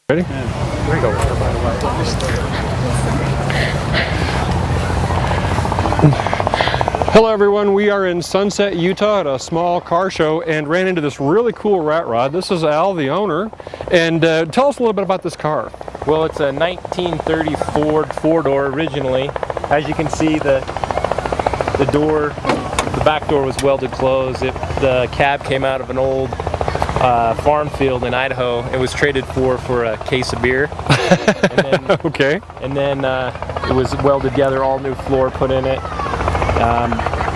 Ready? There you go. Hello everyone, we are in Sunset, Utah at a small car show and ran into this really cool rat rod. This is Al, the owner, and tell us a little bit about this car. Well, it's a 1930 Ford four-door originally. As you can see, the back door was welded closed. The cab came out of an old farm field in Idaho. It was traded for a case of beer. And then, Okay. And then it was welded together, all new floor put in it.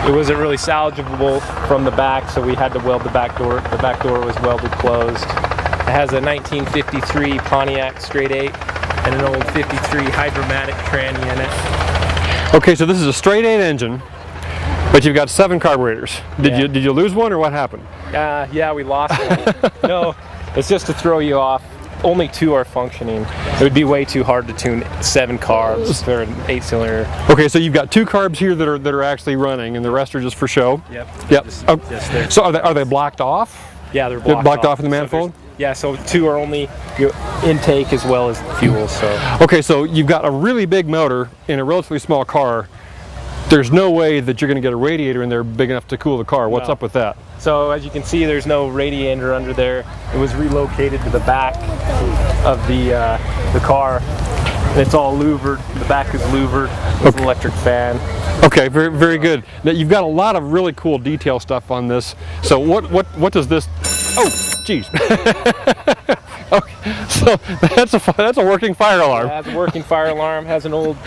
It wasn't really salvageable from the back, so we had to weld the back door. The back door was welded closed. It has a 1953 Pontiac straight 8 and an old 53 hydromatic tranny in it. Okay, so this is a straight 8 engine, but you've got 7 carburetors. Did you lose one, or what happened? Yeah, we lost one. No, it's just to throw you off. Only 2 are functioning. It would be way too hard to tune 7 carbs for an 8-cylinder. Okay, so you've got 2 carbs here that are actually running, and the rest are just for show. Yep. Just so are they blocked off? Yeah, they're blocked off in the manifold. So 2 are only intake as well as fuel. So okay, so you've got a really big motor in a relatively small car. There's no way that you're going to get a radiator in there big enough to cool the car. What's up with that? So as you can see, there's no radiator under there. It was relocated to the back of the car. It's all louvered. The back is louvered with an electric fan. Okay, very good. Now you've got a lot of really cool detail stuff on this. So what does this? Oh, geez. Okay, so that's a working fire alarm. Yeah, it has a working fire alarm. Has an old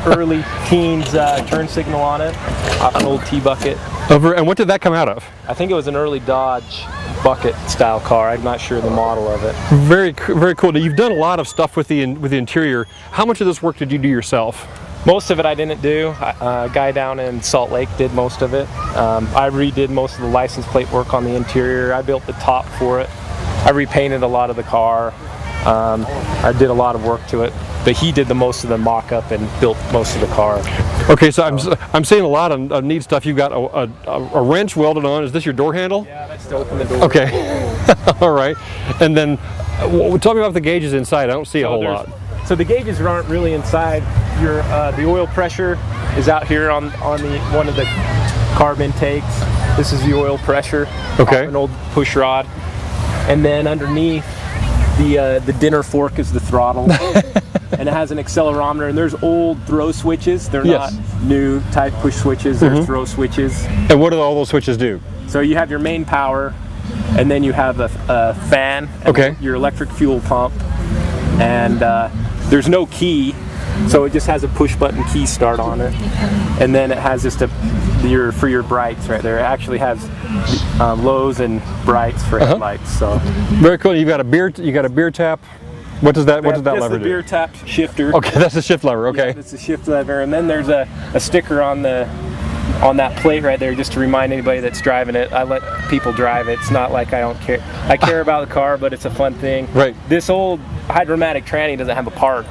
early teens turn signal on it, off an old T-bucket. And what did that come out of? I think it was an early Dodge bucket style car. I'm not sure the model of it. Very cool. Now, you've done a lot of stuff with the interior. How much of this work did you do yourself? Most of it I didn't do. A guy down in Salt Lake did most of it. I redid most of the license plate work on the interior. I built the top for it. I repainted a lot of the car. I did a lot of work to it, but he did the most of the mock-up and built most of the car. Okay, so I'm seeing a lot of neat stuff. You've got a wrench welded on. Is this your door handle? Yeah, that's to open the door. Okay, all right. And then tell me about the gauges inside. I don't see a whole lot. So the gauges aren't really inside. The oil pressure is out here on one of the carb intakes. This is the oil pressure. Okay. Off an old push rod, and then underneath the dinner fork is the throttle. And it has an accelerometer, and there's old throw switches. They're not new type push switches. There's throw switches. And what do all those switches do? So you have your main power, and then you have a fan, and your electric fuel pump, and there's no key, so it just has a push button key start on it, and then it has just for your brights right there. It actually has lows and brights for headlights. So very cool. You got a beer tap. What does that lever do? That's the beer tap shifter. Okay, that's the shift lever. Okay. Yeah, that's the shift lever, and then there's a sticker on that plate right there, just to remind anybody that's driving it. I let people drive it. It's not like I don't care. I care about the car, but it's a fun thing. Right. This old hydromatic tranny doesn't have a park.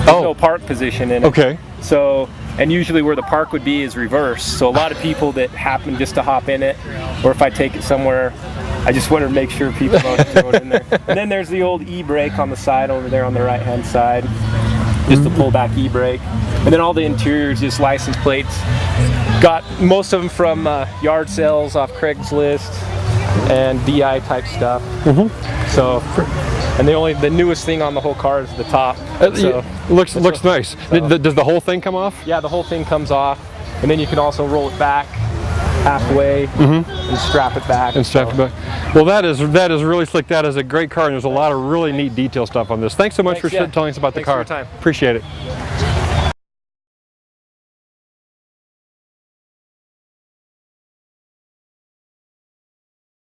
There's no park position in it. Okay. So, and usually where the park would be is reverse. So a lot of people that happen just to hop in it, or if I take it somewhere, I just want to make sure people don't throw it in there. And then there's the old e-brake on the side over there on the right-hand side, just the pull-back e-brake. And then all the interiors, just license plates. Got most of them from yard sales off Craigslist and DI type stuff. So, and the newest thing on the whole car is the top. So looks nice. So, does the whole thing come off? Yeah, the whole thing comes off, and then you can also roll it back halfway and strap it back. Well, that is really slick. That is a great car, and there's a lot of really neat detail stuff on this. Thanks so much for telling us about the car. Thanks for your time. Appreciate it.